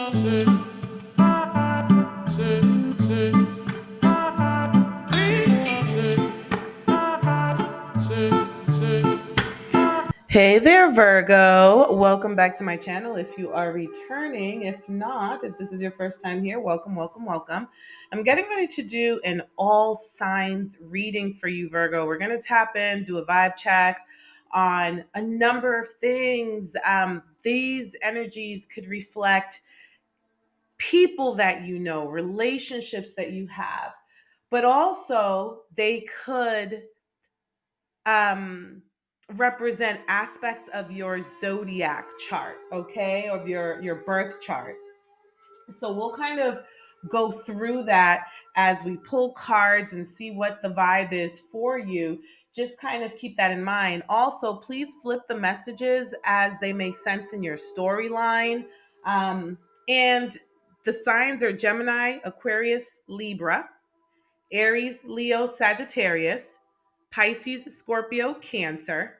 Hey there, Virgo. Welcome back to my channel if you are returning. If not, if this is your first time here, welcome, welcome, welcome. I'm getting ready to do an all signs reading for you, Virgo. We're going to tap in, do a vibe check on a number of things. These energies could reflect people that you know, relationships that you have, but also they could um represent aspects of your zodiac chart, okay, of your birth chart. So we'll kind of go through that as we pull cards and see what the vibe is for you. Just kind of keep that in mind. Also, please flip the messages as they make sense in your storyline. And the signs are Gemini, Aquarius, Libra, Aries, Leo, Sagittarius, Pisces, Scorpio, Cancer,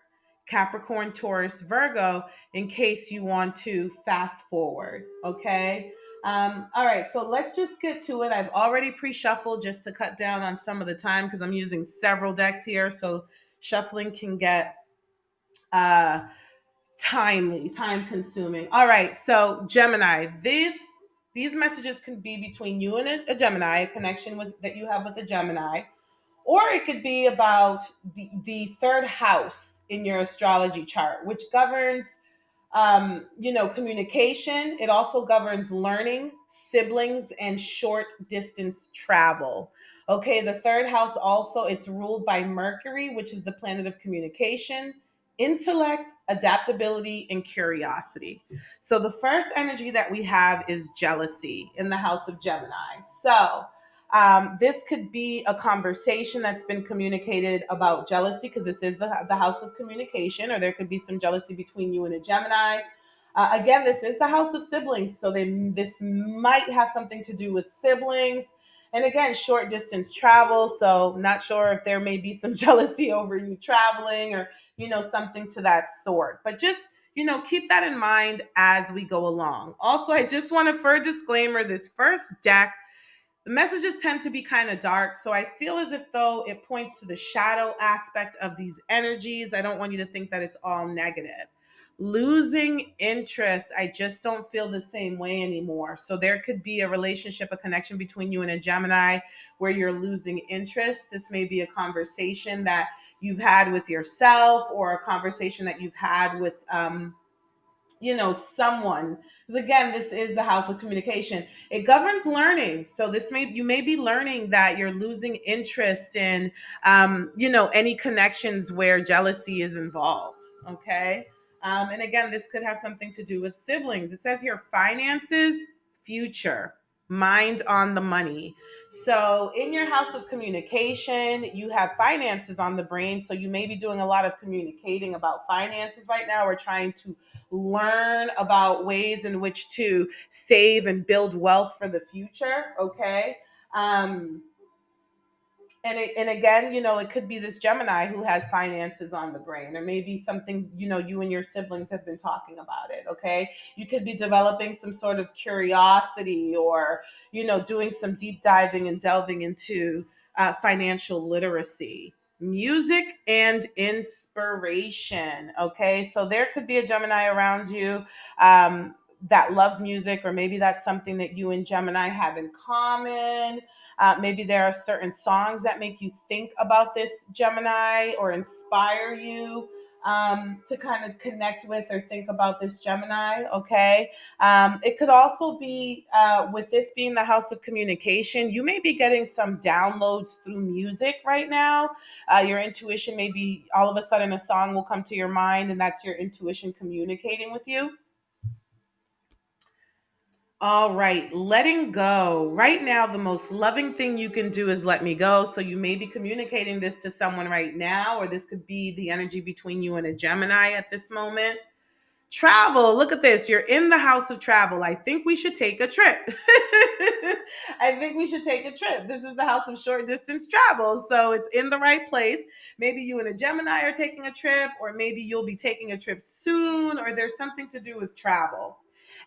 Capricorn, Taurus, Virgo, in case you want to fast forward. Okay. All right. So let's just get to it. I've already pre shuffled just to cut down on some of the time because I'm using several decks here. So shuffling can get uh, time consuming. All right. So, Gemini, these messages can be between you and a Gemini, a connection with that you have with a Gemini, or it could be about the third house in your astrology chart, which governs communication. It also governs learning, siblings, and short distance travel. Okay, the third house also, it's ruled by Mercury, which is the planet of communication, intellect, adaptability, and curiosity. So the first energy that we have is jealousy in the house of Gemini. So this could be a conversation that's been communicated about jealousy because this is the house of communication, or there could be some jealousy between you and a Gemini. Again, this is the house of siblings, so this might have something to do with siblings. And again, short distance travel, so not sure if there may be some jealousy over you traveling or something to that sort. But just keep that in mind as we go along. Also, I just want to, for a disclaimer, this first deck, the messages tend to be kind of dark. So I feel as if though it points to the shadow aspect of these energies. I don't want you to think that it's all negative. Losing interest, I just don't feel the same way anymore. So there could be a relationship, a connection between you and a Gemini where you're losing interest. This may be a conversation that you've had with yourself or a conversation that you've had with someone, because again, this is the house of communication. It governs learning, so you may be learning that you're losing interest in any connections where jealousy is involved. Okay. And again, this could have something to do with siblings. It says here finances, future, mind on the money. So in your house of communication, you have finances on the brain, so you may be doing a lot of communicating about finances right now, or trying to learn about ways in which to save and build wealth for the future. Okay. Um, and again, it could be this Gemini who has finances on the brain, or maybe something, you and your siblings have been talking about it. Okay. You could be developing some sort of curiosity, or, doing some deep diving and delving into financial literacy, music, and inspiration. Okay. So there could be a Gemini around you that loves music, or maybe that's something that you and Gemini have in common. Maybe there are certain songs that make you think about this Gemini or inspire you to kind of connect with or think about this Gemini. Okay. It could also be with this being the house of communication, you may be getting some downloads through music right now. Your intuition, maybe all of a sudden a song will come to your mind, and that's your intuition communicating with you. All right, letting go. Right now, the most loving thing you can do is let me go. So you may be communicating this to someone right now, or this could be the energy between you and a Gemini at this moment. Travel. Look at this. You're in the house of travel. I think we should take a trip. I think we should take a trip. This is the house of short distance travel. So it's in the right place. Maybe you and a Gemini are taking a trip, or maybe you'll be taking a trip soon, or there's something to do with travel.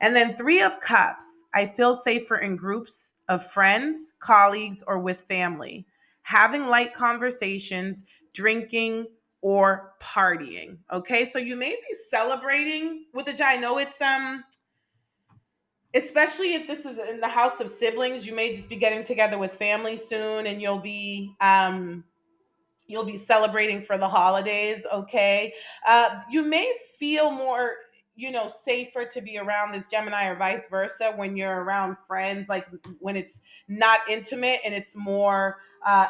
And then Three of Cups, I feel safer in groups of friends, colleagues, or with family. Having light conversations, drinking, or partying. Okay, so you may be celebrating with the I know it's especially if this is in the house of siblings, you may just be getting together with family soon, and you'll be celebrating for the holidays. Okay, you may feel more, safer to be around this Gemini or vice versa when you're around friends, like when it's not intimate and it's more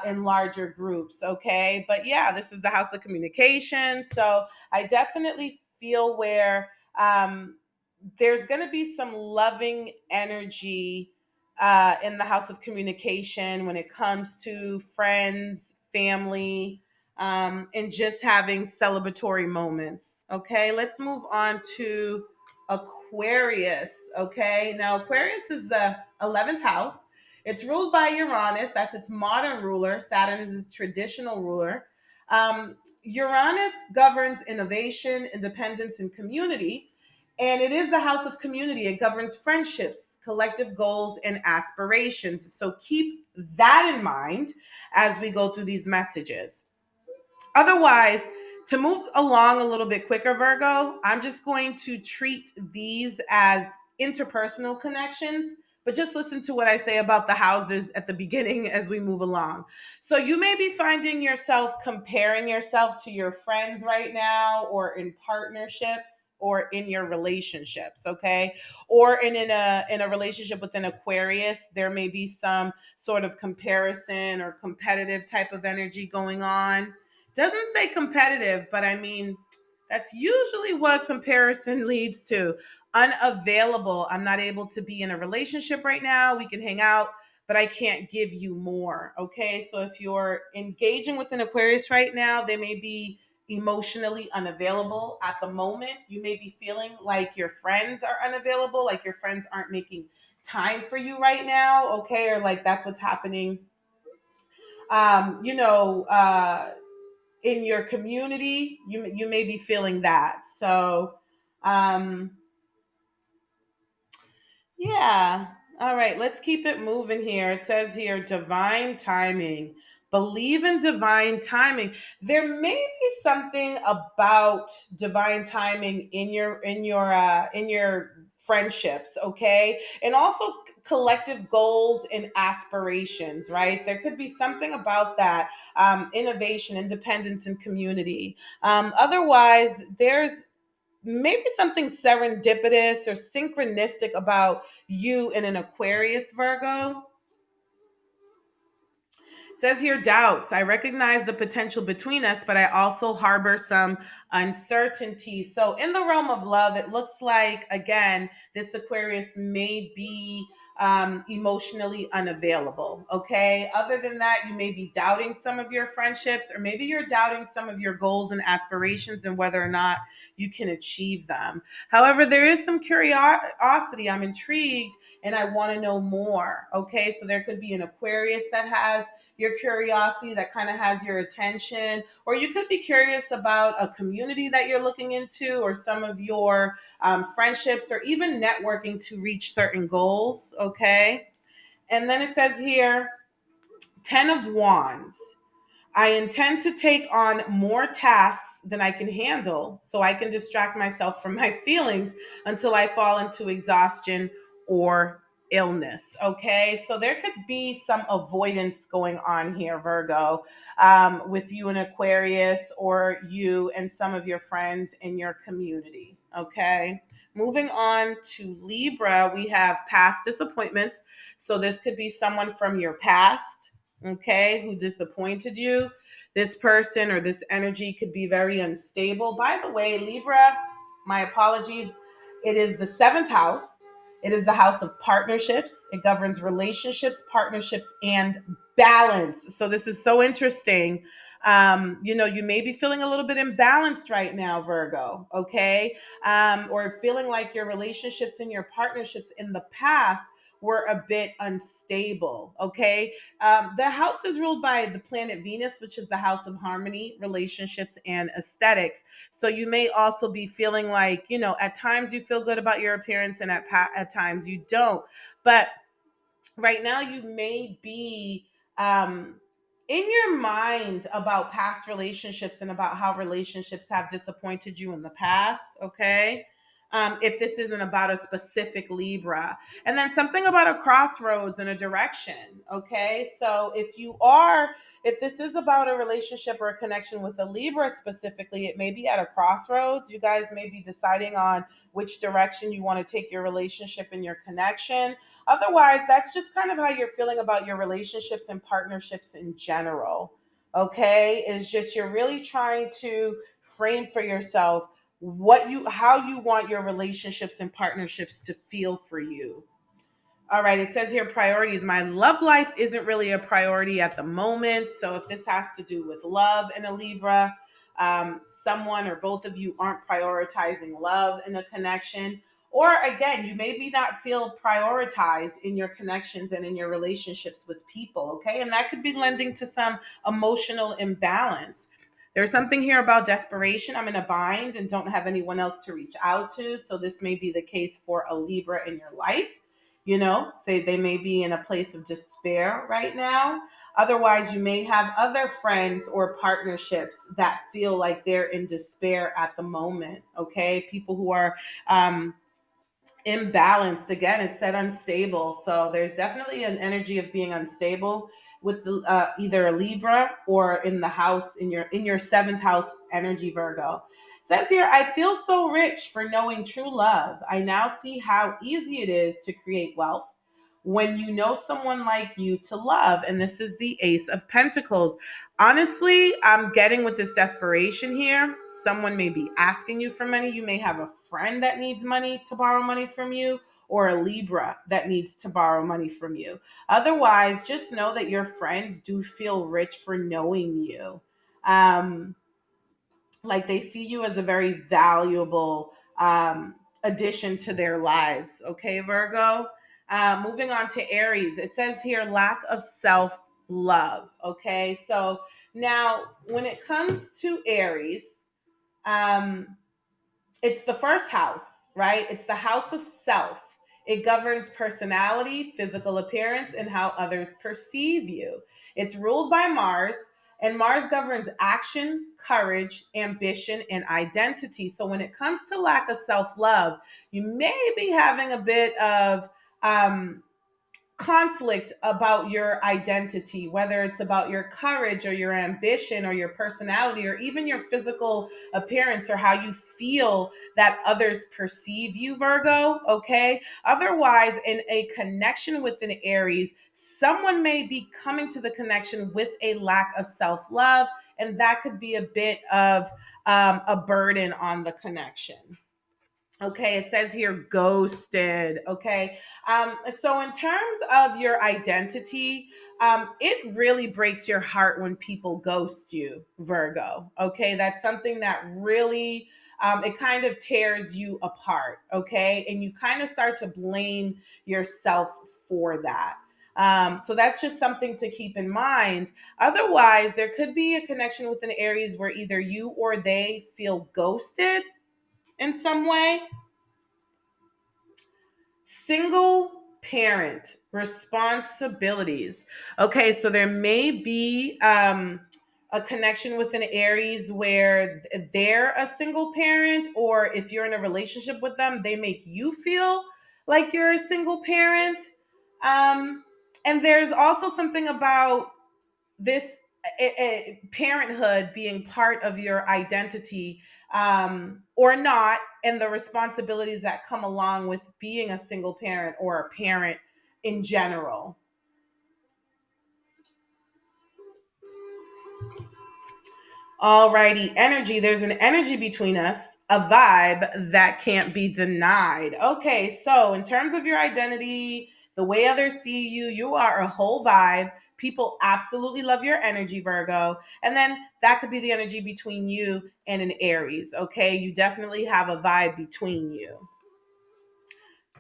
in larger groups. Okay, but yeah, this is the house of communication, so I definitely feel where there's going to be some loving energy in the house of communication when it comes to friends, family, and just having celebratory moments. Okay, let's move on to Aquarius. Okay, now Aquarius is the 11th house. It's ruled by Uranus, that's its modern ruler. Saturn is its traditional ruler. Uranus governs innovation, independence, and community. And it is the house of community. It governs friendships, collective goals, and aspirations. So keep that in mind as we go through these messages. Otherwise, to move along a little bit quicker, Virgo, I'm just going to treat these as interpersonal connections, but just listen to what I say about the houses at the beginning as we move along. So you may be finding yourself comparing yourself to your friends right now, or in partnerships, or in your relationships, okay? Or in a relationship with an Aquarius, there may be some sort of comparison or competitive type of energy going on. Doesn't say competitive, but I mean, that's usually what comparison leads to. Unavailable. I'm not able to be in a relationship right now. We can hang out, but I can't give you more. Okay. So if you're engaging with an Aquarius right now, they may be emotionally unavailable at the moment. You may be feeling like your friends are unavailable, like your friends aren't making time for you right now. Okay. Or like that's what's happening. Um, you know, uh, in your community, you may be feeling that. So, um, yeah. All right, let's keep it moving here. It says here divine timing. Believe in divine timing. There may be something about divine timing in your friendships, okay? And also collective goals and aspirations, right? There could be something about that, innovation, independence, and community. Otherwise, there's maybe something serendipitous or synchronistic about you and an Aquarius, Virgo. It says here doubts. I recognize the potential between us, but I also harbor some uncertainty. So, in the realm of love, it looks like, again, this Aquarius may be emotionally unavailable. Okay. Other than that, you may be doubting some of your friendships, or maybe you're doubting some of your goals and aspirations and whether or not you can achieve them. However, there is some curiosity. I'm intrigued and I want to know more. Okay. So, there could be an Aquarius that has your curiosity, that kind of has your attention, or you could be curious about a community that you're looking into, or some of your friendships, or even networking to reach certain goals. Okay. And then it says here 10 of Wands. I intend to take on more tasks than I can handle so I can distract myself from my feelings until I fall into exhaustion or illness. Okay, so there could be some avoidance going on here, Virgo, with you and Aquarius, or you and some of your friends in your community. Okay. Moving on to Libra, we have past disappointments. So this could be someone from your past, okay, who disappointed you. This person or this energy could be very unstable. By the way, Libra, my apologies, it is the seventh house. It is the house of partnerships. It governs relationships, partnerships, and balance. So this is so interesting. You may be feeling a little bit imbalanced right now, Virgo, okay? Or feeling like your relationships and your partnerships in the past were a bit unstable. Okay. The house is ruled by the planet Venus, which is the house of harmony, relationships, and aesthetics. So you may also be feeling like, at times you feel good about your appearance and at times you don't. But right now you may be um, in your mind about past relationships and about how relationships have disappointed you in the past. Okay. If this isn't about a specific Libra, and then something about a crossroads and a direction. Okay. So if this is about a relationship or a connection with a Libra specifically, it may be at a crossroads. You guys may be deciding on which direction you want to take your relationship and your connection. Otherwise, that's just kind of how you're feeling about your relationships and partnerships in general. Okay? Is just you're really trying to frame for yourself how you want your relationships and partnerships to feel for you. All right, it says here priorities. My love life isn't really a priority at the moment. So if this has to do with love in a Libra, someone or both of you aren't prioritizing love in a connection. Or again, you maybe not feel prioritized in your connections and in your relationships with people. Okay. And that could be lending to some emotional imbalance. There's something here about desperation. I'm in a bind and don't have anyone else to reach out to. So this may be the case for a Libra in your life. Say they may be in a place of despair right now. Otherwise, you may have other friends or partnerships that feel like they're in despair at the moment. Okay. People who are imbalanced. Again, it said unstable. So there's definitely an energy of being unstable with either a Libra or in the house in your seventh house energy, Virgo. It says here, I feel so rich for knowing true love. I now see how easy it is to create wealth when you know someone like you to love. And this is the Ace of Pentacles. Honestly, I'm getting with this desperation here. Someone may be asking you for money. You may have a friend that needs money to borrow money from you, or a Libra that needs to borrow money from you. Otherwise, just know that your friends do feel rich for knowing you. Um, like they see you as a very valuable addition to their lives. Okay, Virgo. Moving on to Aries, it says here lack of self love. Okay, so now when it comes to Aries, um, it's the first house, right? It's the house of self. It governs personality, physical appearance, and how others perceive you. It's ruled by Mars, and Mars governs action, courage, ambition, and identity. So when it comes to lack of self love, you may be having a bit of um, conflict about your identity, whether it's about your courage or your ambition or your personality or even your physical appearance or how you feel that others perceive you, Virgo. Okay. Otherwise, in a connection with an Aries, someone may be coming to the connection with a lack of self love, and that could be a bit of a burden on the connection. Okay, it says here ghosted. Okay, so in terms of your identity, it really breaks your heart when people ghost you, Virgo. Okay, that's something that really it kind of tears you apart. Okay, and you kind of start to blame yourself for that. So that's just something to keep in mind. Otherwise, there could be a connection with an Aries where either you or they feel ghosted in some way. Single parent responsibilities. Okay, so there may be a connection with an Aries where they're a single parent, or if you're in a relationship with them, they make you feel like you're a single parent. Um, and there's also something about this parenthood being part of your identity, or not, and the responsibilities that come along with being a single parent or a parent in general. Alrighty, energy. There's an energy between us, a vibe that can't be denied. Okay, so in terms of your identity, the way others see you, you are a whole vibe. People absolutely love your energy, Virgo. And then that could be the energy between you and an Aries. Okay, you definitely have a vibe between you.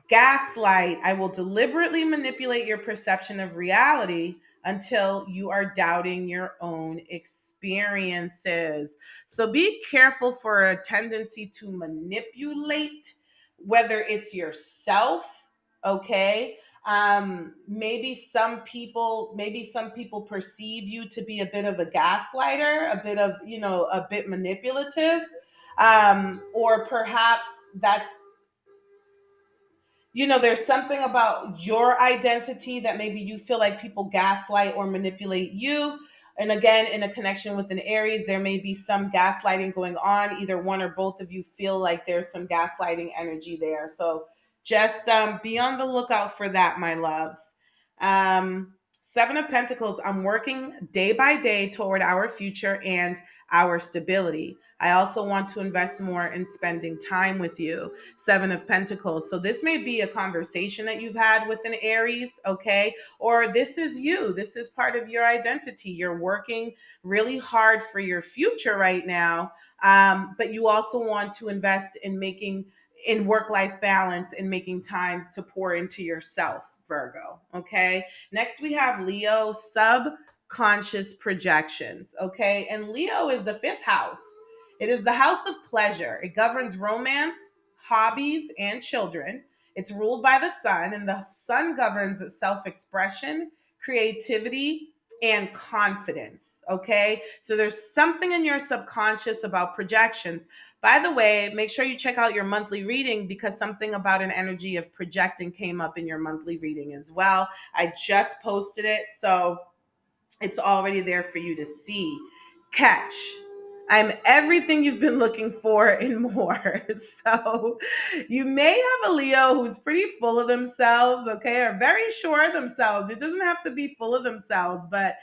Gaslight. I will deliberately manipulate your perception of reality until you are doubting your own experiences. So be careful for a tendency to manipulate, whether it's yourself, okay? Maybe some people perceive you to be a bit of a gaslighter, a bit of, a bit manipulative. Or perhaps that's, there's something about your identity that maybe you feel like people gaslight or manipulate you. And again, in a connection with an Aries, there may be some gaslighting going on. Either one or both of you feel like there's some gaslighting energy there. So just be on the lookout for that, my loves. Seven of Pentacles, I'm working day by day toward our future and our stability. I also want to invest more in spending time with you. Seven of Pentacles. So this may be a conversation that you've had with an Aries, okay? Or this is you. This is part of your identity. You're working really hard for your future right now, but you also want to invest in work-life balance and making time to pour into yourself, Virgo, okay? Next, we have Leo, subconscious projections, okay? And Leo is the fifth house. It is the house of pleasure. It governs romance, hobbies, and children. It's ruled by the sun, and the sun governs self expression, creativity, and confidence. Okay. So there's something in your subconscious about projections. By the way, make sure you check out your monthly reading because something about an energy of projecting came up in your monthly reading as well. I just posted it. So it's already there for you to see. Catch. I'm everything you've been looking for and more. So you may have a Leo who's pretty full of themselves, okay, or very sure of themselves. It doesn't have to be full of themselves, but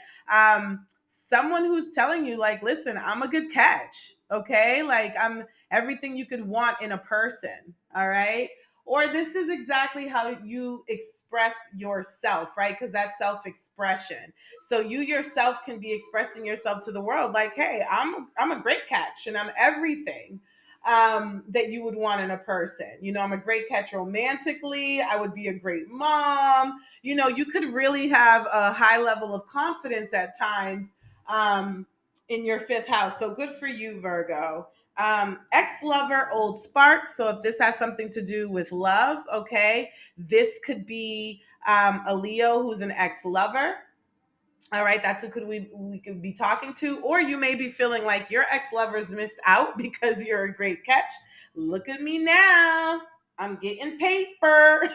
someone who's telling you, like, listen, I'm a good catch, okay? Like, I'm everything you could want in a person, all right? Or this is exactly how you express yourself, right? Because that's self expression. So you yourself can be expressing yourself to the world like, hey, I'm a great catch and I'm everything that you would want in a person. I'm a great catch romantically. I would be a great mom. You could really have a high level of confidence at times in your fifth house. So good for you, Virgo. Ex-lover, old spark. So if this has something to do with love, okay, this could be a Leo who's an ex-lover. All right, that's who we could be talking to, or you may be feeling like your ex-lovers missed out because you're a great catch. Look at me now. I'm getting paper.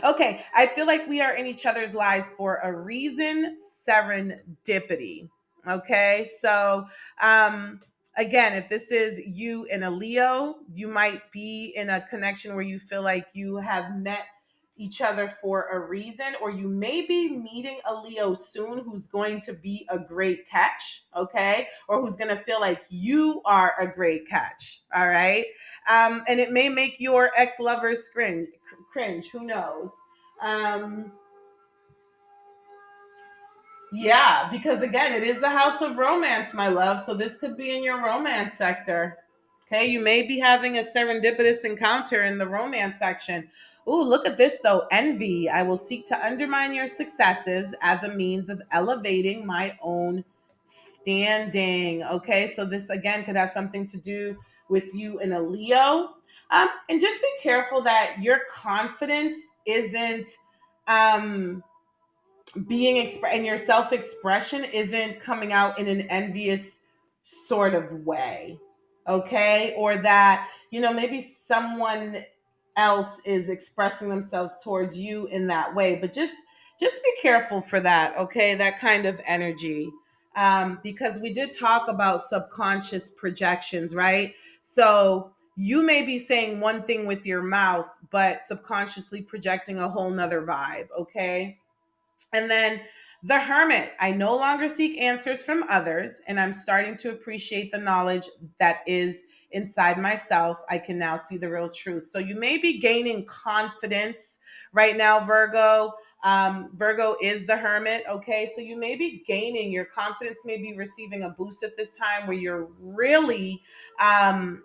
Okay, I feel like we are in each other's lives for a reason, serendipity. Okay, so again, if this is you and a Leo, you might be in a connection where you feel like you have met each other for a reason, or you may be meeting a Leo soon who's going to be a great catch, okay, or who's going to feel like you are a great catch. All right. And it may make your ex-lovers cringe, who knows. um yeah, because again, it is the house of romance, my love. So this could be in your romance sector. Okay, you may be having a serendipitous encounter in the romance section. Ooh, look at this though. Envy. I will seek to undermine your successes as a means of elevating my own standing. Okay, so this again could have something to do with you and a Leo. And just be careful that your confidence isn't being and your self-expression isn't coming out in an envious sort of way, okay, or that maybe someone else is expressing themselves towards you in that way, but just be careful for that, okay, that kind of energy. Because we did talk about subconscious projections, right? So you may be saying one thing with your mouth but subconsciously projecting a whole nother vibe, okay. And then the hermit, I no longer seek answers from others, and I'm starting to appreciate the knowledge that is inside myself. I can now see the real truth. So you may be gaining confidence right now, Virgo. Virgo is the hermit. Okay. So you may be gaining your confidence, may be receiving a boost at this time where you're really, um,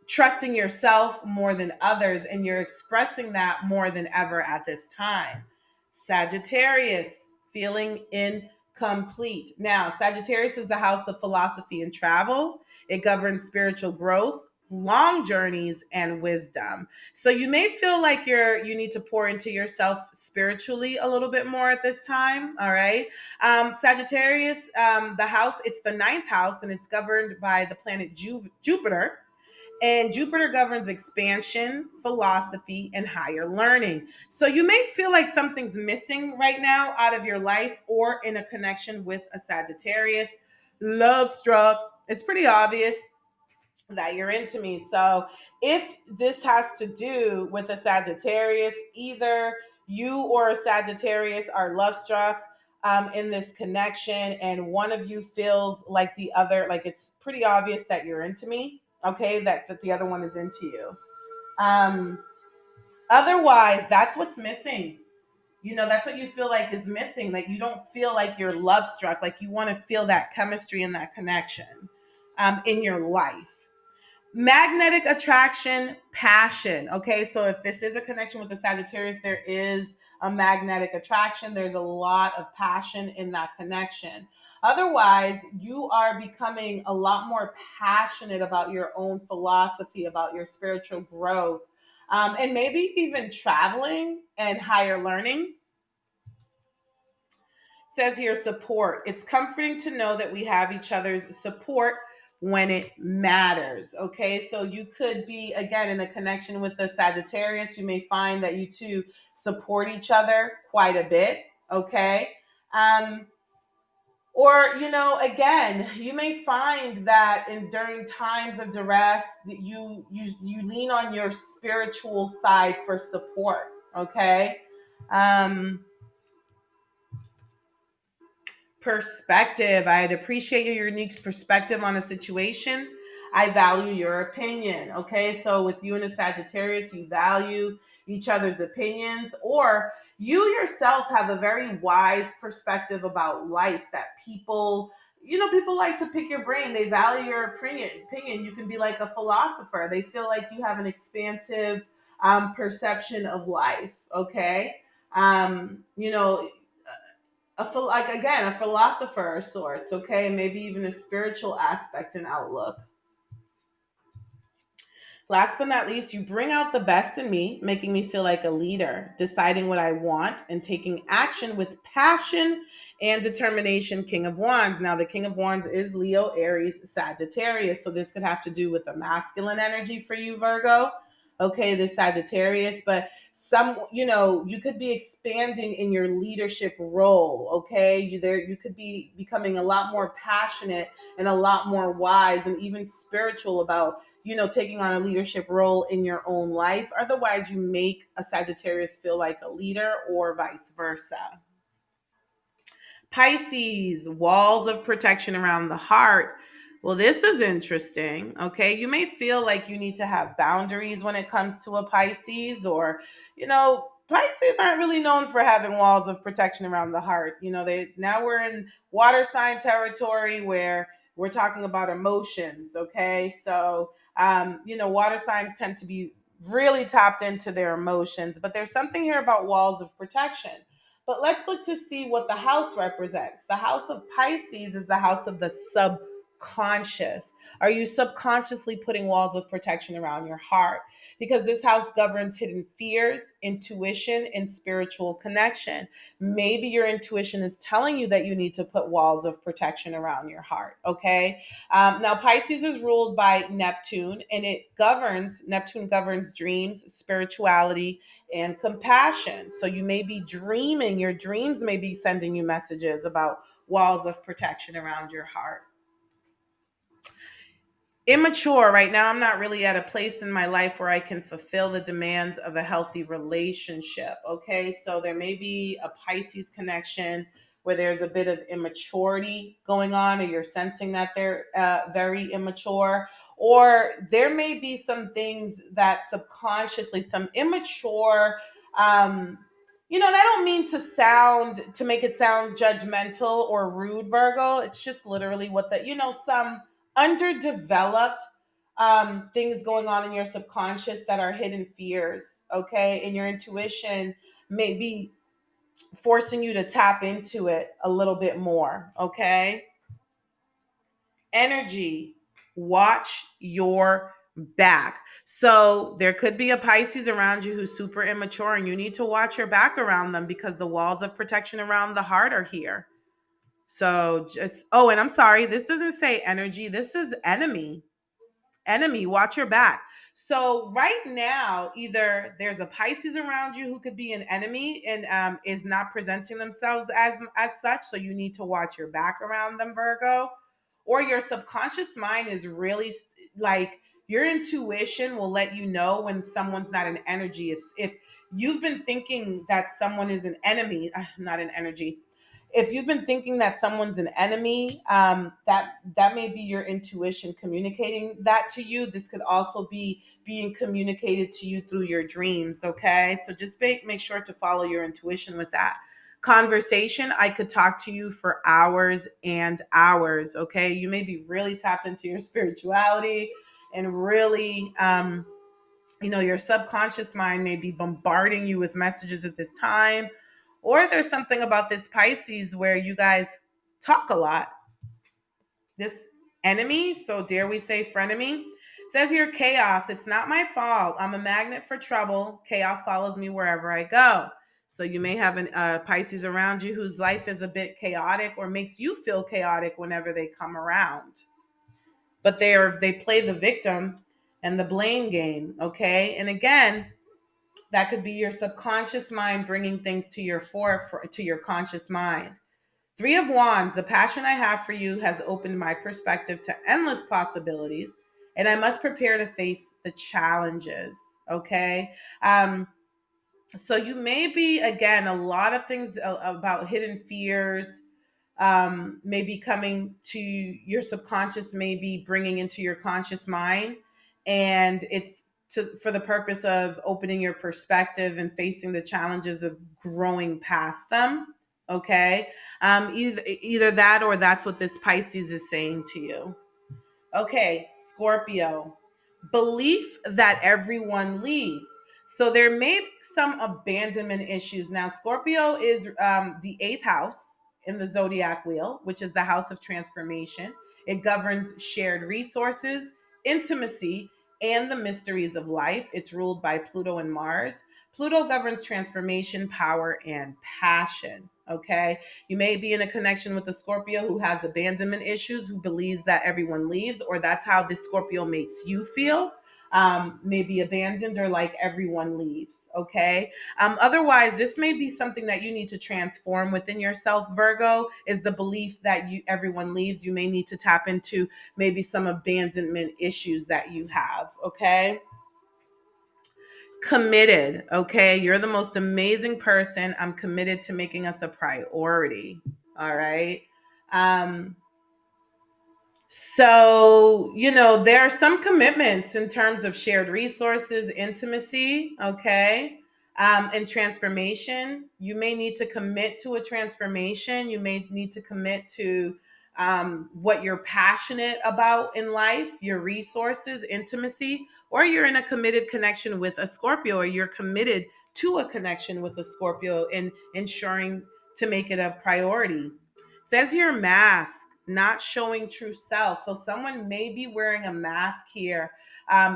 trusting yourself more than others, and you're expressing that more than ever at this time. Sagittarius, feeling incomplete. Now, Sagittarius is the house of philosophy and travel. It governs spiritual growth, long journeys, and wisdom. So you may feel like you need to pour into yourself spiritually a little bit more at this time. All right. Sagittarius, the house, it's the ninth house, and it's governed by the planet Jupiter, and Jupiter governs expansion, philosophy, and higher learning. So you may feel like something's missing right now out of your life or in a connection with a Sagittarius. Love struck. It's pretty obvious that you're into me. So if this has to do with a Sagittarius, either you or a Sagittarius are love struck in this connection, and one of you feels like the other, like it's pretty obvious that you're into me, okay, that the other one is into you. Um, Otherwise, that's what's missing. That's what you feel like is missing. Like you don't feel like you're love struck, like you want to feel that chemistry and that connection in your life. Magnetic attraction, passion. Okay, so if this is a connection with the Sagittarius, there is a magnetic attraction. There's a lot of passion in that connection. Otherwise, you are becoming a lot more passionate about your own philosophy, about your spiritual growth, and maybe even traveling and higher learning. Says here support. It's comforting to know that we have each other's support when it matters. Okay, so you could be again in a connection with the Sagittarius. You may find that you two support each other quite a bit. Okay. Um, or again, you may find that during times of duress that you lean on your spiritual side for support. Okay. um Perspective. I'd appreciate your unique perspective on a situation. I value your opinion. Okay, so with you and a Sagittarius, you value each other's opinions, or you yourself have a very wise perspective about life that people like to pick your brain. They value your opinion. You can be like a philosopher. They feel like you have an expansive perception of life. Okay. You know, like again, a philosopher of sorts. Okay, maybe even a spiritual aspect and outlook. Last but not least, you bring out the best in me, making me feel like a leader, deciding what I want and taking action with passion and determination. King of Wands. Now, the King of Wands is Leo, Aries, Sagittarius. So this could have to do with a masculine energy for you, Virgo. Okay, the Sagittarius, but you could be expanding in your leadership role. Okay, you could be becoming a lot more passionate and a lot more wise and even spiritual about taking on a leadership role in your own life. Otherwise, you make a Sagittarius feel like a leader or vice versa. Pisces, walls of protection around the heart. Well, this is interesting. Okay. You may feel like you need to have boundaries when it comes to a Pisces, or, Pisces aren't really known for having walls of protection around the heart. We're in water sign territory where we're talking about emotions. Okay. So, water signs tend to be really tapped into their emotions, but there's something here about walls of protection. But let's look to see what the house represents. The house of Pisces is the house of the subconscious. Are you subconsciously putting walls of protection around your heart? Because this house governs hidden fears, intuition, and spiritual connection. Maybe your intuition is telling you that you need to put walls of protection around your heart. Okay. Now, Pisces is ruled by Neptune, and Neptune governs dreams, spirituality, and compassion. So you may be dreaming, your dreams may be sending you messages about walls of protection around your heart. Immature. Right now, I'm not really at a place in my life where I can fulfill the demands of a healthy relationship. Okay, so there may be a Pisces connection where there's a bit of immaturity going on, or you're sensing that they're very immature, or there may be some things that subconsciously, some immature. I don't mean to make it sound judgmental or rude, Virgo. It's just literally what some underdeveloped things going on in your subconscious that are hidden fears, okay? And your intuition may be forcing you to tap into it a little bit more, okay? Energy, watch your back. So there could be a Pisces around you who's super immature, and you need to watch your back around them because the walls of protection around the heart are here. So just, oh, and I'm sorry, this doesn't say energy, this is enemy. Enemy, watch your back. So right now, either there's a Pisces around you who could be an enemy and is not presenting themselves as such, so you need to watch your back around them, Virgo, or your subconscious mind is really like, your intuition will let you know when someone's not an energy. If you've been thinking that someone is an enemy, not an energy, if you've been thinking that someone's an enemy, that may be your intuition communicating that to you. This could also be being communicated to you through your dreams. Okay, so just make sure to follow your intuition with that. Conversation, I could talk to you for hours and hours. Okay, you may be really tapped into your spirituality and really, your subconscious mind may be bombarding you with messages at this time. Or there's something about this Pisces where you guys talk a lot. This enemy, so dare we say frenemy, says here chaos. It's not my fault. I'm a magnet for trouble. Chaos follows me wherever I go. So you may have an Pisces around you whose life is a bit chaotic or makes you feel chaotic whenever they come around. But they play the victim and the blame game, okay? And again, that could be your subconscious mind bringing things to your to your conscious mind. Three of Wands, the passion I have for you has opened my perspective to endless possibilities, and I must prepare to face the challenges. Okay. So you may be, again, a lot of things about hidden fears, maybe coming to your subconscious, maybe bringing into your conscious mind, and it's for the purpose of opening your perspective and facing the challenges of growing past them. Okay. Either that, or that's what this Pisces is saying to you. Okay, Scorpio. Belief that everyone leaves. So there may be some abandonment issues. Now, Scorpio is the eighth house in the zodiac wheel, which is the house of transformation. It governs shared resources, intimacy, and the mysteries of life. It's ruled by Pluto and Mars. Pluto governs transformation, power, and passion. Okay. You may be in a connection with a Scorpio who has abandonment issues, who believes that everyone leaves, or that's how this Scorpio makes you feel. Maybe abandoned or like everyone leaves. Okay. Otherwise, this may be something that you need to transform within yourself, Virgo, is the belief that everyone leaves. You may need to tap into maybe some abandonment issues that you have. Okay. Committed. Okay. You're the most amazing person. I'm committed to making us a priority. All right. Um, so, there are some commitments in terms of shared resources, intimacy, okay, and transformation. You may need to commit to a transformation. You may need to commit to what you're passionate about in life, your resources, intimacy, or you're in a committed connection with a Scorpio, or you're committed to a connection with a Scorpio and ensuring to make it a priority. It says here mask, not showing true self. So someone may be wearing a mask here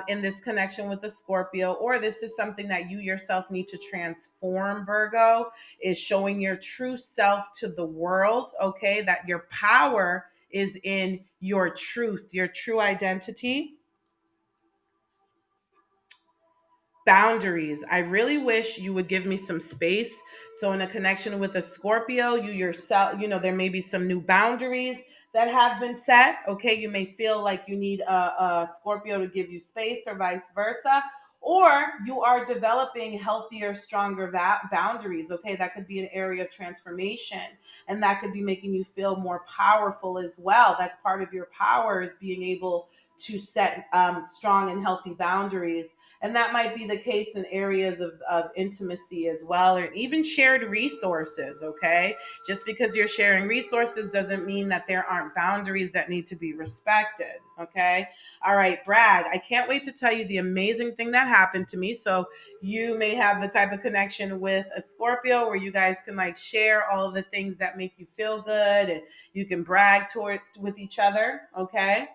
in this connection with the Scorpio, or this is something that you yourself need to transform, Virgo, is showing your true self to the world, okay? That your power is in your truth, your true identity. Boundaries. I really wish you would give me some space. So, in a connection with a Scorpio, you yourself, there may be some new boundaries that have been set. Okay. You may feel like you need a Scorpio to give you space, or vice versa. Or you are developing healthier, stronger boundaries. Okay. That could be an area of transformation, and that could be making you feel more powerful as well. That's part of your power, is being able to set strong and healthy boundaries. And that might be the case in areas of intimacy as well, or even shared resources. Okay. Just because you're sharing resources doesn't mean that there aren't boundaries that need to be respected. Okay. All right, Brad, I can't wait to tell you the amazing thing that happened to me. So you may have the type of connection with a Scorpio where you guys can like share all of the things that make you feel good, and you can brag toward with each other. Okay.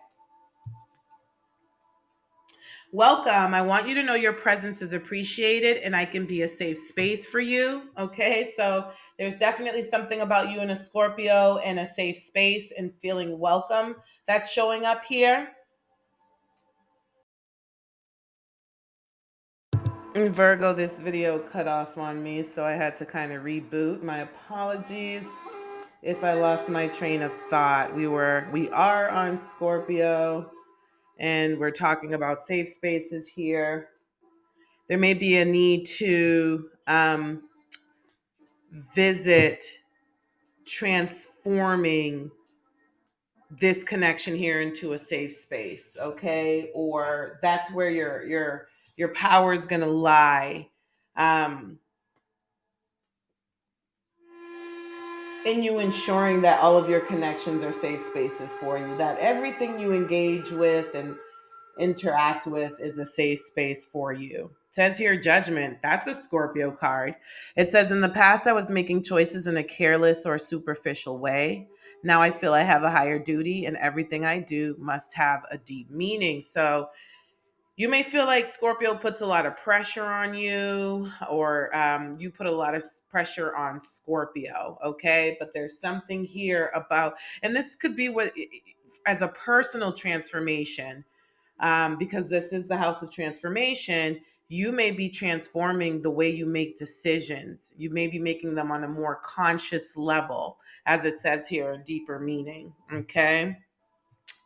Welcome. I want you to know your presence is appreciated and I can be a safe space for you. Okay. So there's definitely something about you and a Scorpio and a safe space and feeling welcome that's showing up here. Virgo, this video cut off on me, so I had to kind of reboot. My apologies if I lost my train of thought. We are on Scorpio and we're talking about safe spaces here. There may be a need to visit transforming this connection here into a safe space, okay? Or that's where your power is going to lie. Um, in you ensuring that all of your connections are safe spaces for you, that everything you engage with and interact with is a safe space for you. It says here judgment. That's a Scorpio card. It says in the past I was making choices in a careless or superficial way. Now I feel I have a higher duty and everything I do must have a deep meaning. So you may feel like Scorpio puts a lot of pressure on you, or you put a lot of pressure on Scorpio, okay? But there's something here about, and this could be what, as a personal transformation, because this is the house of transformation. You may be transforming the way you make decisions. You may be making them on a more conscious level, as it says here, a deeper meaning, okay?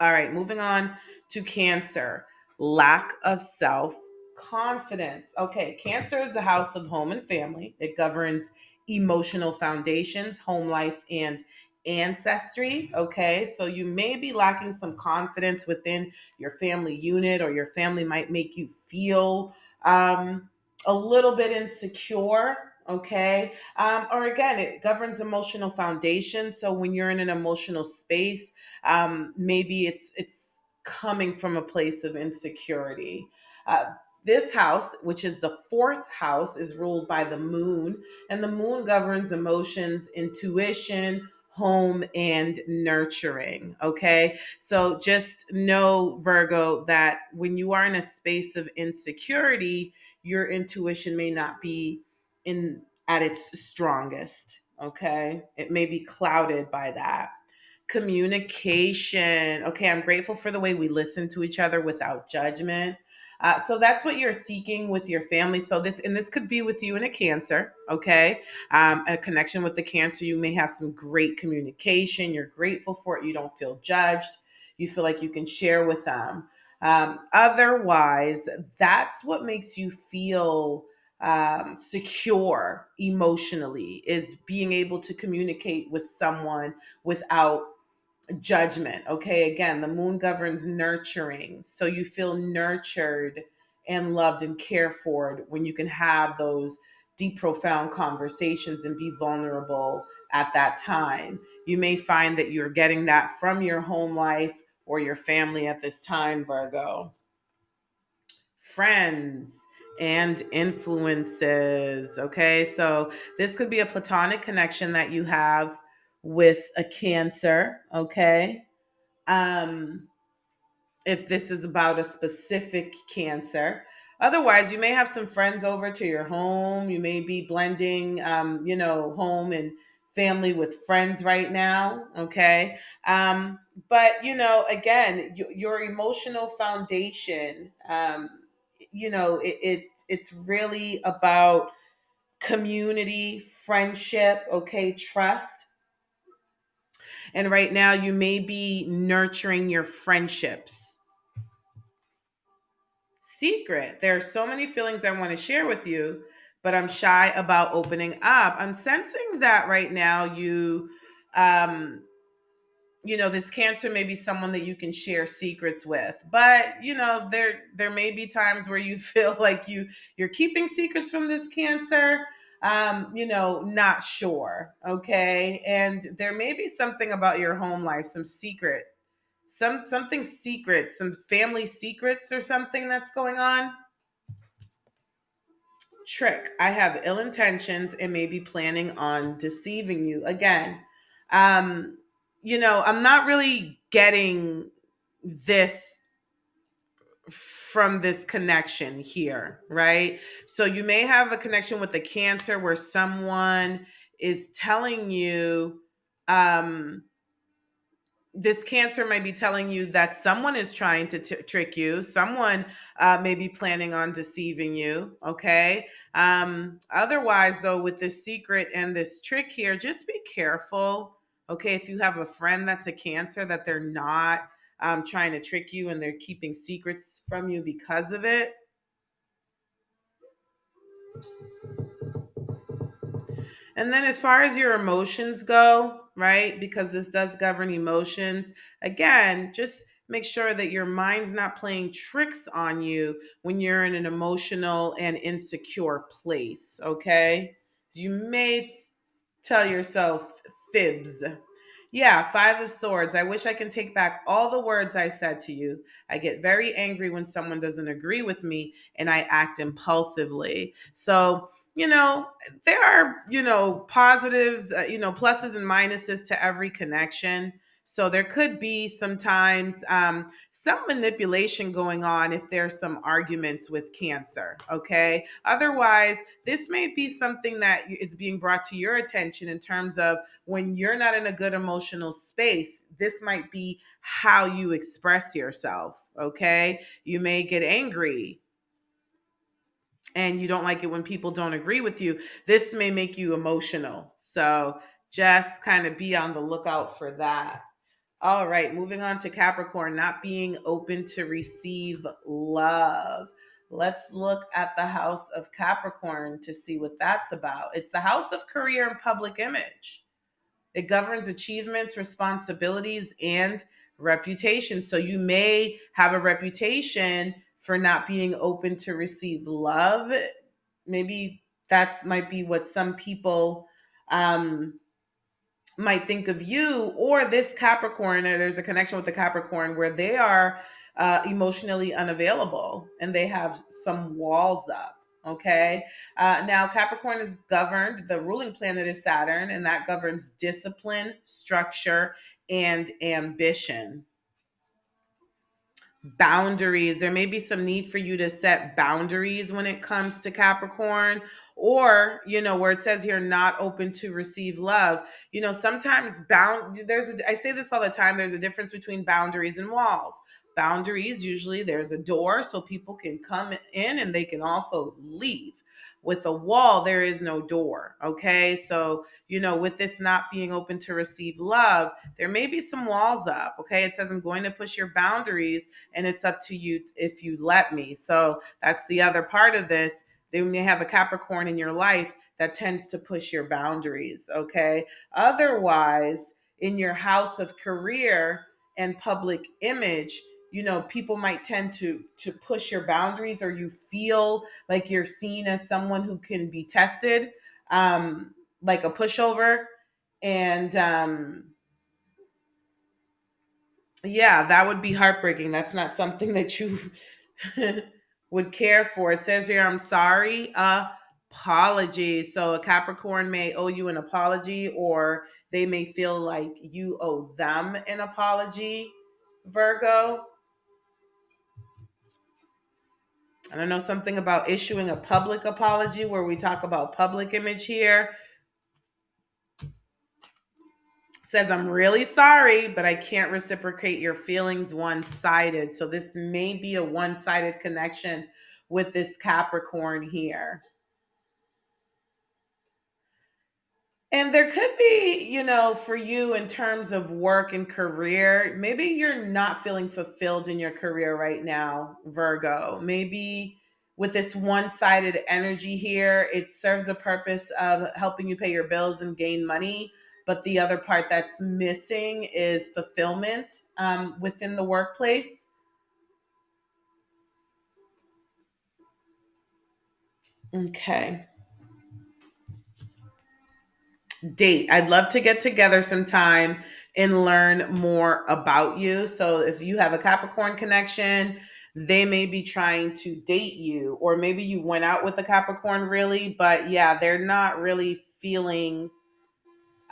All right, moving on to Cancer. Lack of self confidence. Okay, Cancer is the house of home and family. It governs emotional foundations, home life, and ancestry. Okay, so you may be lacking some confidence within your family unit, or your family might make you feel a little bit insecure. Okay, or again, it governs emotional foundation. So when you're in an emotional space, maybe it's coming from a place of insecurity. Uh, this house, which is the fourth house, is ruled by the moon, and the moon governs emotions, intuition, home, and nurturing. Okay, so just know, Virgo, that when you are in a space of insecurity, your intuition may not be in at its strongest. Okay, it may be clouded by that. Communication. Okay, I'm grateful for the way we listen to each other without judgment. So that's what you're seeking with your family. So this could be with you and a Cancer. Okay, a connection with the Cancer. You may have some great communication. You're grateful for it. You don't feel judged. You feel like you can share with them. Otherwise, that's what makes you feel secure emotionally, is being able to communicate with someone without judgment. Okay, again, the moon governs nurturing. So you feel nurtured and loved and cared for when you can have those deep, profound conversations and be vulnerable at that time. You may find that you're getting that from your home life or your family at this time, Virgo. Friends and influences. Okay, so this could be a platonic connection that you have with a Cancer. Okay, um, if this is about a specific Cancer. Otherwise, you may have some friends over to your home. You may be blending, home and family with friends right now. Okay. But, again, your emotional foundation, it's really about community, friendship, okay, trust. And right now, you may be nurturing your friendships. Secret. There are so many feelings I want to share with you, but I'm shy about opening up. I'm sensing that right now um this Cancer may be someone that you can share secrets with, but there may be times where you feel like you're keeping secrets from this Cancer. Not sure. Okay, and there may be something about your home life, some secret, something secret, some family secrets or something that's going on. Trick. I have ill intentions and may be planning on deceiving you. Again, um, I'm not really getting this from this connection here, right? So you may have a connection with the Cancer where someone is telling you, um, this Cancer might be telling you that someone is trying to trick you. Someone may be planning on deceiving you. Okay. Otherwise, though, with this secret and this trick here, just be careful. Okay. If you have a friend that's a Cancer, that they're not trying to trick you and they're keeping secrets from you because of it. And then, as far as your emotions go, right, because this does govern emotions, again, just make sure that your mind's not playing tricks on you when you're in an emotional and insecure place, okay? You may tell yourself fibs. Yeah, Five of Swords. I wish I can take back all the words I said to you. I get very angry when someone doesn't agree with me and I act impulsively. So, there are, positives, pluses and minuses to every connection. So there could be sometimes some manipulation going on if there's some arguments with Cancer. Okay. Otherwise, this may be something that is being brought to your attention in terms of when you're not in a good emotional space. This might be how you express yourself. Okay. You may get angry and you don't like it when people don't agree with you. This may make you emotional. So just kind of be on the lookout for that. All right, moving on to Capricorn, not being open to receive love. Let's look at the house of Capricorn to see what that's about. It's the house of career and public image. It governs achievements, responsibilities, and reputation. So you may have a reputation for not being open to receive love. Maybe that might be what some people might think of you, or this Capricorn, or there's a connection with the Capricorn where they are emotionally unavailable and they have some walls up. Okay. Now, Capricorn is governed, the ruling planet is Saturn, and that governs discipline, structure, and ambition. Boundaries. There may be some need for you to set boundaries when it comes to Capricorn, or, where it says here, not open to receive love. Sometimes I say this all the time, there's a difference between boundaries and walls. Boundaries, usually there's a door so people can come in and they can also leave. With a wall, there is no door. Okay. So, with this not being open to receive love, there may be some walls up. Okay. It says, I'm going to push your boundaries and it's up to you if you let me. So that's the other part of this. They may have a Capricorn in your life that tends to push your boundaries. Okay. Otherwise, in your house of career and public image, people might tend to push your boundaries, or you feel like you're seen as someone who can be tested, like a pushover. And yeah, that would be heartbreaking. That's not something that you would care for. It says here, I'm sorry, apology. So a Capricorn may owe you an apology, or they may feel like you owe them an apology, Virgo. I don't know, something about issuing a public apology where we talk about public image here. Says, I'm really sorry, but I can't reciprocate your feelings one sided. So this may be a one sided connection with this Capricorn here. And there could be, for you in terms of work and career, maybe you're not feeling fulfilled in your career right now, Virgo. Maybe with this one sided energy here, it serves the purpose of helping you pay your bills and gain money. but the other part that's missing is fulfillment within the workplace. Okay. Date. I'd love to get together sometime and learn more about you. So if you have a Capricorn connection, they may be trying to date you, or maybe you went out with a Capricorn really, but yeah, they're not really feeling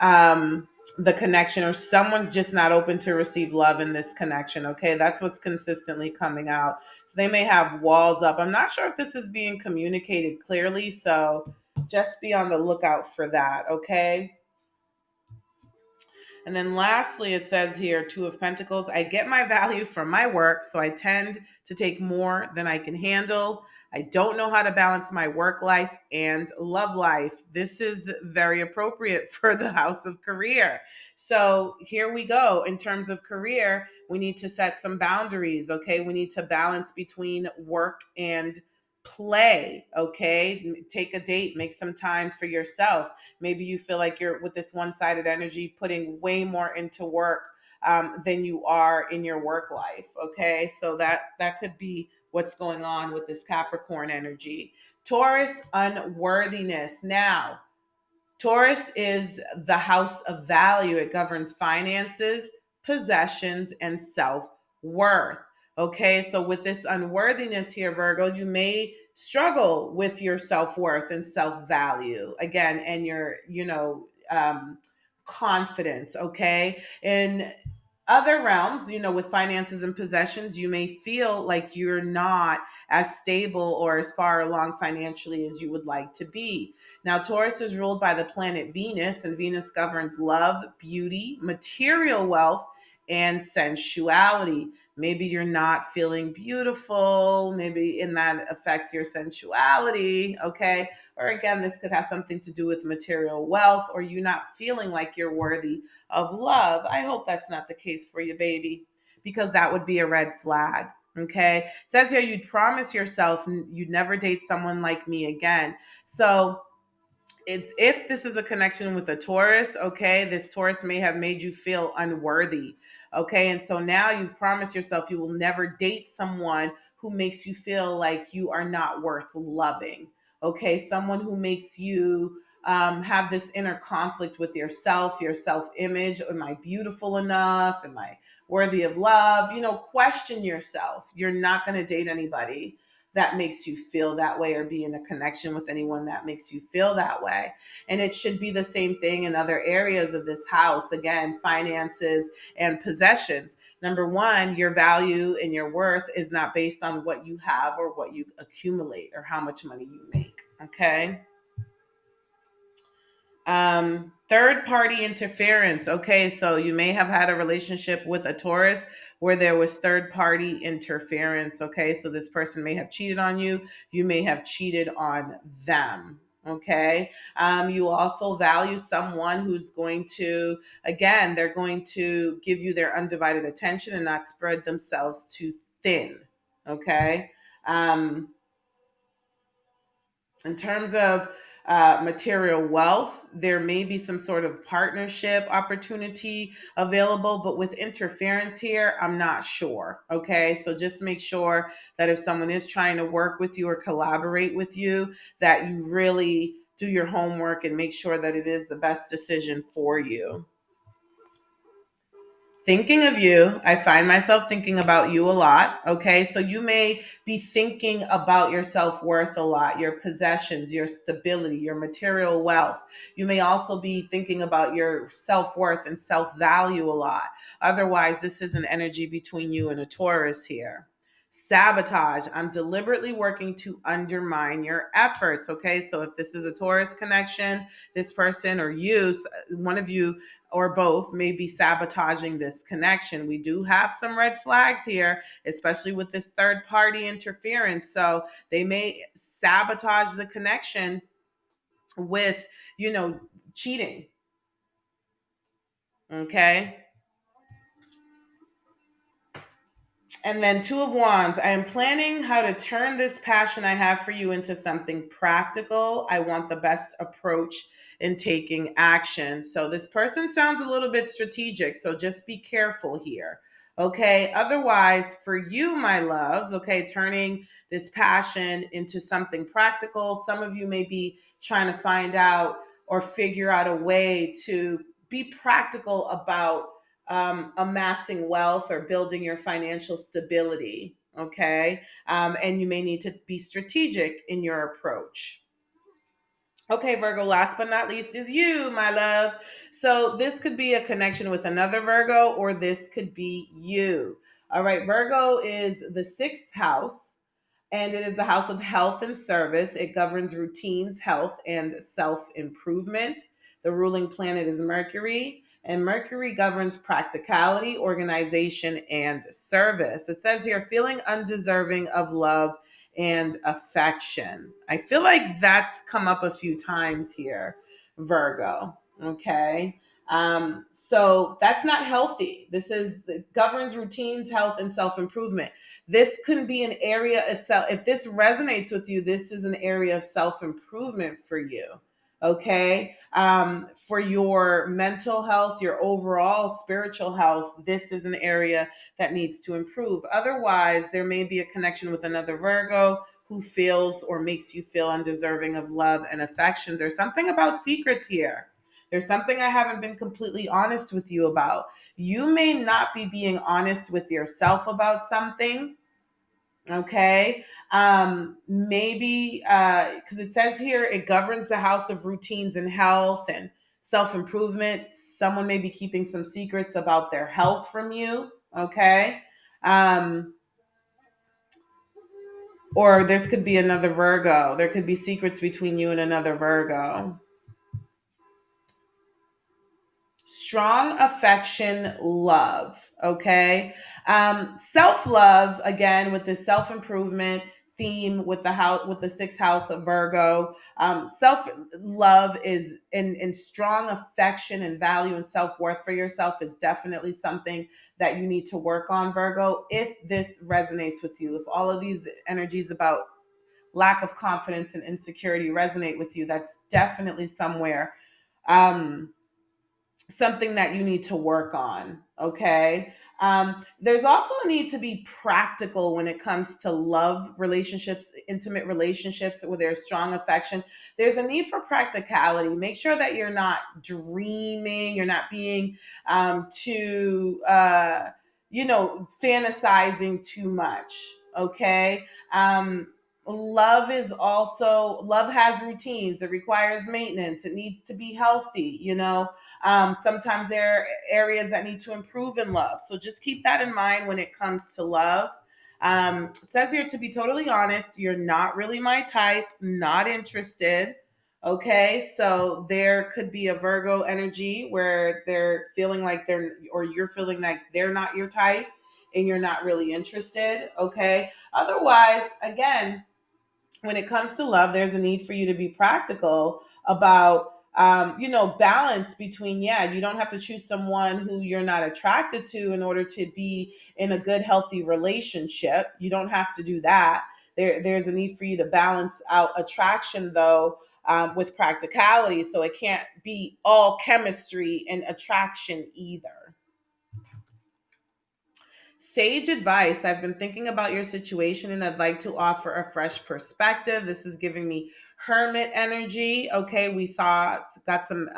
um the connection, or someone's just not open to receive love in this connection. Okay, that's what's consistently coming out. So they may have walls up. I'm not sure if this is being communicated clearly, so just be on the lookout for that. Okay. And then lastly, it says here, Two of Pentacles. I get my value from my work, so I tend to take more than I can handle. I don't know how to balance my work life and love life. This is very appropriate for the house of career. So here we go. In terms of career, we need to set some boundaries. Okay. We need to balance between work and play. Okay. Take a date, make some time for yourself. Maybe you feel like you're with this one-sided energy putting way more into work than you are in your work life. Okay, so that could be what's going on with this Capricorn energy. Taurus, unworthiness. Now, Taurus is the house of value. It governs finances, possessions, and self worth. Okay, so with this unworthiness here, Virgo, you may struggle with your self worth and self value again, and your, confidence. Okay, in other realms, with finances and possessions, you may feel like you're not as stable or as far along financially as you would like to be. Now, Taurus is ruled by the planet Venus, and Venus governs love, beauty, material wealth, and sensuality. Maybe you're not feeling beautiful, maybe, and that affects your sensuality, okay? Or again, this could have something to do with material wealth, or you not feeling like you're worthy of love. I hope that's not the case for you, baby, because that would be a red flag. Okay. It says here you'd promise yourself you'd never date someone like me again. So it's, if this is a connection with a Taurus, okay, this Taurus may have made you feel unworthy. Okay. And so now you've promised yourself you will never date someone who makes you feel like you are not worth loving. Okay. Someone who makes you have this inner conflict with yourself, your self image. Am I beautiful enough? Am I worthy of love? Question yourself. You're not going to date anybody that makes you feel that way, or be in a connection with anyone that makes you feel that way. And it should be the same thing in other areas of this house. Again, finances and possessions. Number one, your value and your worth is not based on what you have or what you accumulate or how much money you make. Okay. Third party interference. Okay, so you may have had a relationship with a Taurus where there was third party interference. Okay, so this person may have cheated on you, you may have cheated on them. Okay, you also value someone who's going to, again, they're going to give you their undivided attention and not spread themselves too thin. Okay. Um, in terms of material wealth, there may be some sort of partnership opportunity available, but with interference here, I'm not sure. Okay, so just make sure that if someone is trying to work with you or collaborate with you, that you really do your homework and make sure that it is the best decision for you. Thinking of you, I find myself thinking about you a lot. Okay. So you may be thinking about your self worth a lot, your possessions, your stability, your material wealth. You may also be thinking about your self worth and self value a lot. Otherwise, this is an energy between you and a Taurus here. Sabotage. I'm deliberately working to undermine your efforts. Okay. So if this is a Taurus connection, this person or you, one of you or both may be sabotaging this connection. We do have some red flags here, especially with this third party interference. So they may sabotage the connection with, cheating. Okay. And then Two of Wands. I am planning how to turn this passion I have for you into something practical. I want the best approach in taking action. So this person sounds a little bit strategic. So just be careful here. Okay. Otherwise, for you, my loves, okay, turning this passion into something practical. Some of you may be trying to find out or figure out a way to be practical about amassing wealth or building your financial stability. Okay. And you may need to be strategic in your approach. Okay, Virgo, last but not least is you, my love. So this could be a connection with another Virgo, or this could be you. All right, Virgo is the sixth house, and it is the house of health and service. It governs routines, health, and self improvement. The ruling planet is Mercury, and Mercury governs practicality, organization, and service. It says here, feeling undeserving of love and affection. I feel like that's come up a few times here, Virgo. Okay. So that's not healthy. This is it governs routines, health, and self improvement. This can be an area of self. If this resonates with you, this is an area of self improvement for you. Okay. For your mental health, your overall spiritual health, this is an area that needs to improve. Otherwise, there may be a connection with another Virgo who feels or makes you feel undeserving of love and affection. There's something about secrets here. There's something I haven't been completely honest with you about. You may not be being honest with yourself about something. Okay. Maybe because it says here it governs the house of routines and health and self improvement. Someone may be keeping some secrets about their health from you. Okay. Um, or this could be another Virgo. There could be secrets between you and another Virgo. Strong affection, love. Okay. Self-love, again, with this self-improvement theme with the house, with the sixth house of Virgo. Self-love is in strong affection and value and self-worth for yourself is definitely something that you need to work on, Virgo, if this resonates with you. If all of these energies about lack of confidence and insecurity resonate with you, that's definitely um something that you need to work on. Okay. There's also a need to be practical when it comes to love relationships, intimate relationships where there's strong affection. There's a need for practicality. Make sure that you're not dreaming, you're not being too, fantasizing too much. Okay. Love has routines, it requires maintenance, it needs to be healthy, sometimes there are areas that need to improve in love. So just keep that in mind when it comes to love. It says here, to be totally honest, you're not really my type, not interested. Okay, so there could be a Virgo energy where they're feeling like or you're feeling like they're not your type and you're not really interested. Okay, otherwise, again, when it comes to love, there's a need for you to be practical about, balance between, yeah, you don't have to choose someone who you're not attracted to in order to be in a good, healthy relationship. You don't have to do that. There's a need for you to balance out attraction, though, with practicality. So it can't be all chemistry and attraction either. Sage advice. I've been thinking about your situation and I'd like to offer a fresh perspective. This is giving me hermit energy. Okay, we got some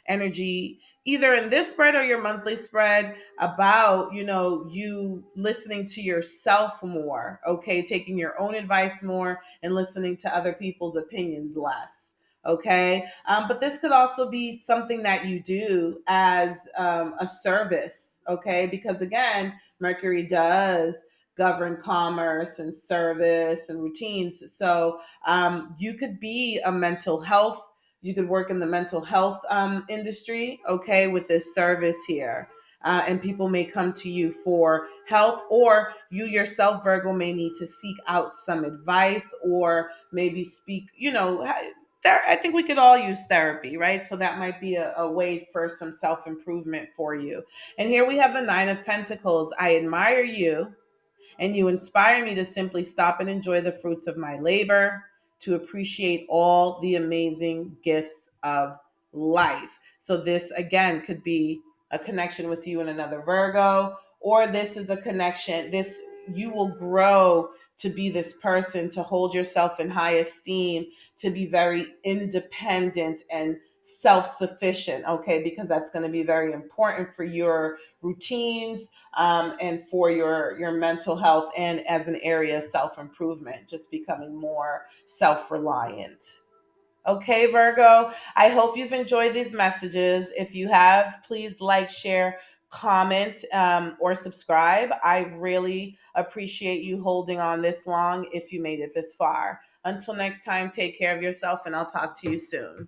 energy either in this spread or your monthly spread about, you listening to yourself more, okay, taking your own advice more and listening to other people's opinions less. Okay. But this could also be something that you do as a service. Okay. Because again, Mercury does govern commerce and service and routines. So you could be a mental health, you could work in the mental health industry, okay, with this service here. And people may come to you for help, or you yourself, Virgo, may need to seek out some advice or maybe speak, I think we could all use therapy, right? So that might be a way for some self improvement for you. And here we have the Nine of Pentacles. I admire you. And you inspire me to simply stop and enjoy the fruits of my labor, to appreciate all the amazing gifts of life. So, this again could be a connection with you and another Virgo, or this is a connection, this you will grow to be this person, to hold yourself in high esteem, to be very independent and self-sufficient, okay, because that's going to be very important for your routines, and for your mental health, and as an area of self-improvement, just becoming more self-reliant. Okay, Virgo, I hope you've enjoyed these messages. If you have, please like, share, comment, or subscribe. I really appreciate you holding on this long if you made it this far. Until next time, take care of yourself, and I'll talk to you soon.